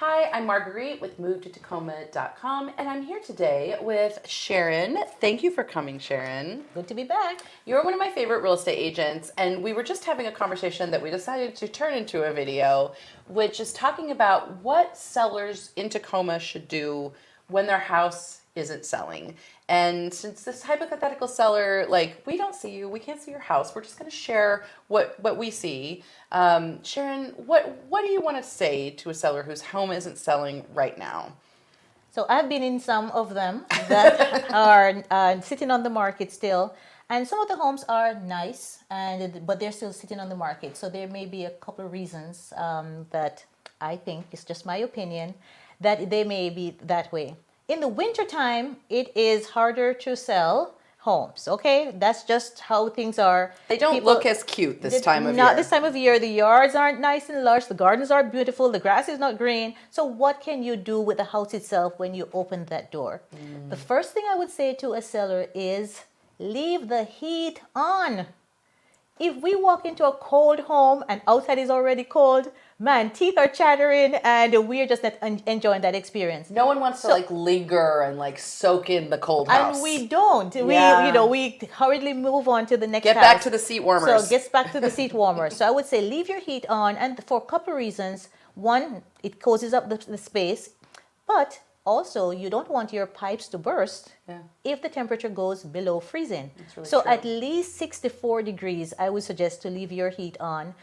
Hi, I'm Marguerite with MoveToTacoma.com, and I'm here today with Sharon. Thank you for coming, Sharon. Good to be back. You're one of my favorite real estate agents, and we were just having a conversation that we decided to turn into a video, which is talking about what sellers in Tacoma should do when their house isn't selling. And since this hypothetical seller, like, we don't see you, we can't see your house, we're just going to share what we see. Sharon, what do you want to say to a seller whose home isn't selling right now? So I've been in some of them that are sitting on the market still, and some of the homes are nice, but they're still sitting on the market. So there may be a couple of reasons that I think, it's just my opinion, that they may be that way. In the wintertime, it is harder to sell homes, okay? That's just how things are. They don't look as cute this time of year. Not this time of year. The yards aren't nice and lush. The gardens are beautiful. The grass is not green. So what can you do with the house itself when you open that door? The first thing I would say to a seller is leave the heat on. If we walk into a cold home and outside is already cold, man, teeth are chattering and we're just not enjoying that experience. No one wants to linger and soak in the cold house. And we don't. Yeah. We hurriedly move on to the next Get house. back to the seat warmers. So get back to the seat warmers. So I would say leave your heat on, and for a couple of reasons. One, it cozies up the space, but also you don't want your pipes to burst if the temperature goes below freezing. Really so true. At least 64 degrees, I would suggest to leave your heat on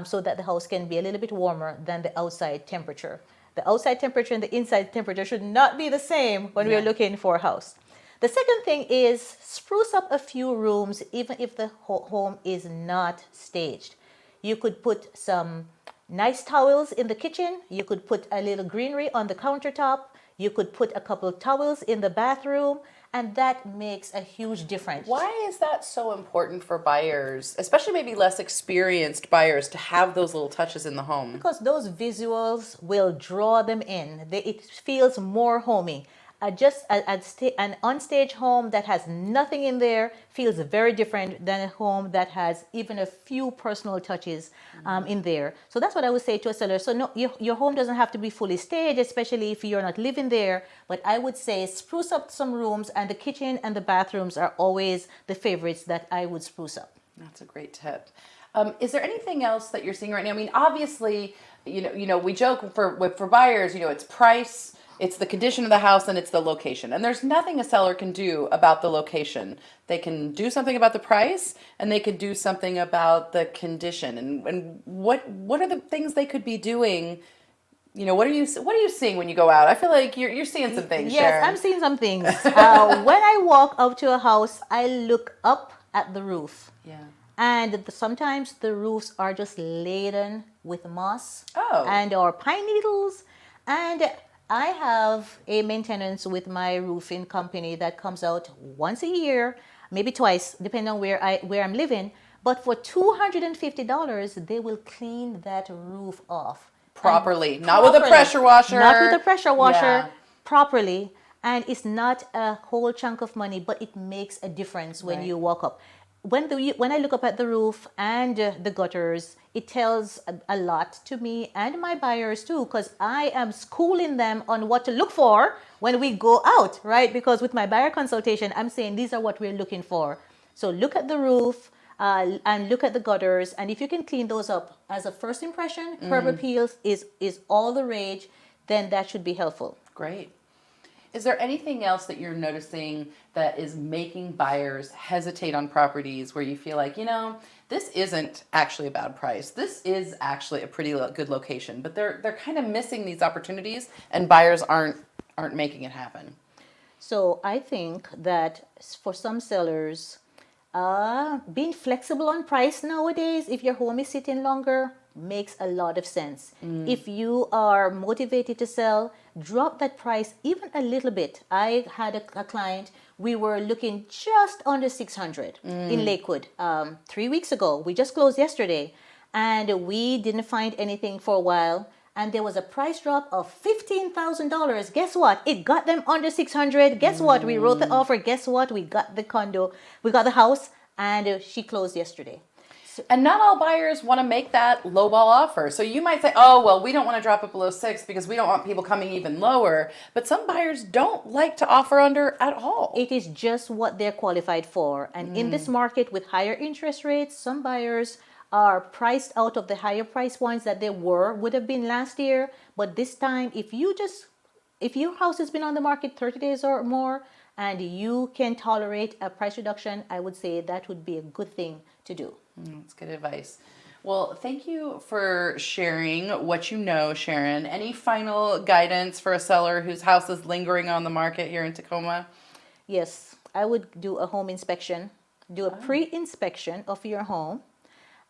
so that the house can be a little bit warmer than the outside temperature. The outside temperature and the inside temperature should not be the same when we're looking for a house. The second thing is spruce up a few rooms even if the home is not staged. You could put some nice towels in the kitchen. You could put a little greenery on the countertop. You could put a couple of towels in the bathroom, and that makes a huge difference. Why is that so important for buyers, especially maybe less experienced buyers, to have those little touches in the home? Because those visuals will draw them in. It feels more homey. An on-stage home that has nothing in there feels very different than a home that has even a few personal touches in there. So that's what I would say to a seller. So no, your home doesn't have to be fully staged, especially if you're not living there. But I would say spruce up some rooms, and the kitchen and the bathrooms are always the favorites that I would spruce up. That's a great tip. Is there anything else that you're seeing right now? I mean, obviously, we joke for buyers, it's price, it's the condition of the house, and it's the location. And there's nothing a seller can do about the location. They can do something about the price, and they could do something about the condition. And what are the things they could be doing? What are you seeing when you go out? I feel like you're seeing some things, Yes, Sharon. I'm seeing some things. When I walk up to a house, I look up at the roof. Yeah. And sometimes the roofs are just laden with moss or pine needles. And I have a maintenance with my roofing company that comes out once a year, maybe twice, depending on where I'm living. But for $250, they will clean that roof off Properly. Not with a pressure washer. Not with a pressure washer. Yeah. Properly. And it's not a whole chunk of money, but it makes a difference when you walk up. When I look up at the roof and the gutters, it tells a lot to me and my buyers too, because I am schooling them on what to look for when we go out, right? Because with my buyer consultation, I'm saying these are what we're looking for. So look at the roof and look at the gutters, and if you can clean those up as a first impression, curb appeals is all the rage, then that should be helpful. Great. Is there anything else that you're noticing that is making buyers hesitate on properties where you feel like, this isn't actually a bad price. This is actually a pretty good location, but they're kind of missing these opportunities, and buyers aren't making it happen? So I think that for some sellers, being flexible on price nowadays, if your home is sitting longer, makes a lot of sense. If you are motivated to sell, drop that price even a little bit. I had a client, we were looking just under 600 in Lakewood 3 weeks ago. We just closed yesterday, and we didn't find anything for a while. And there was a price drop of $15,000. Guess what? It got them under 600. Guess what? We wrote the offer. Guess what? We got the condo. We got the house, and she closed yesterday. And not all buyers want to make that lowball offer. So you might say, oh, well, we don't want to drop it below 6 because we don't want people coming even lower. But some buyers don't like to offer under at all. It is just what they're qualified for. And in this market with higher interest rates, some buyers are priced out of the higher price points that they would have been last year. But this time, if your house has been on the market 30 days or more and you can tolerate a price reduction, I would say that would be a good thing to do. That's good advice. Well, thank you for sharing what you know, Sharon. Any final guidance for a seller whose house is lingering on the market here in Tacoma? Yes, I would do a home inspection, do a pre-inspection of your home,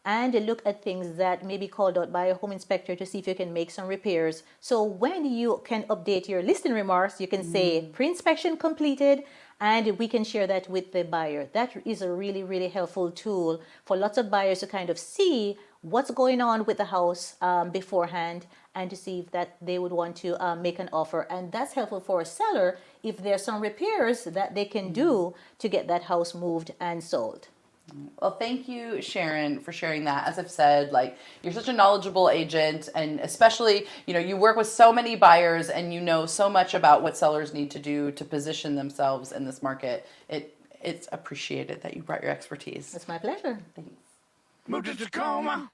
and look at things that may be called out by a home inspector to see if you can make some repairs. So when you can update your listing remarks, you can say pre-inspection completed, and we can share that with the buyer. That is a really, really helpful tool for lots of buyers to kind of see what's going on with the house beforehand and to see if that they would want to make an offer. And that's helpful for a seller if there's some repairs that they can do to get that house moved and sold. Well, thank you, Sharon, for sharing that. As I've said, like, you're such a knowledgeable agent, and especially, you work with so many buyers and you know so much about what sellers need to do to position themselves in this market. It's appreciated that you brought your expertise. It's my pleasure. Thanks. Move to Tacoma.com.